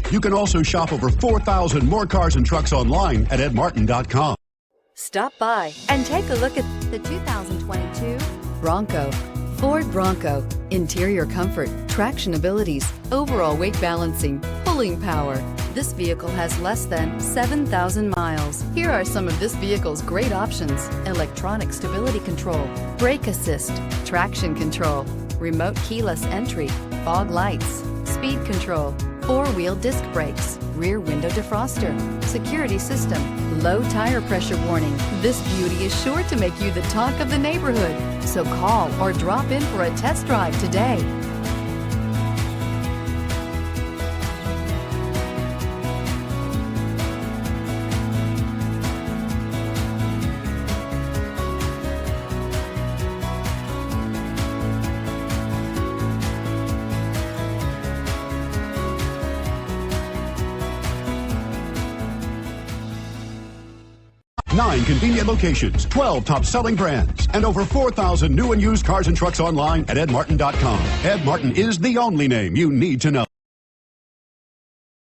You can also shop over 4,000 more cars and trucks online at edmartin.com. Stop by and take a look at the 2022 Bronco. Ford Bronco. Interior comfort, traction abilities, overall weight balancing, pulling power. This vehicle has less than 7,000 miles. Here are some of this vehicle's great options: electronic stability control, brake assist, traction control, remote keyless entry, fog lights, speed control, four-wheel disc brakes, rear window defroster, security system, low tire pressure warning. This beauty is sure to make you the talk of the neighborhood. So call or drop in for a test drive today. Nine convenient locations, 12 top-selling brands, and over 4,000 new and used cars and trucks online at edmartin.com. Ed Martin is the only name you need to know.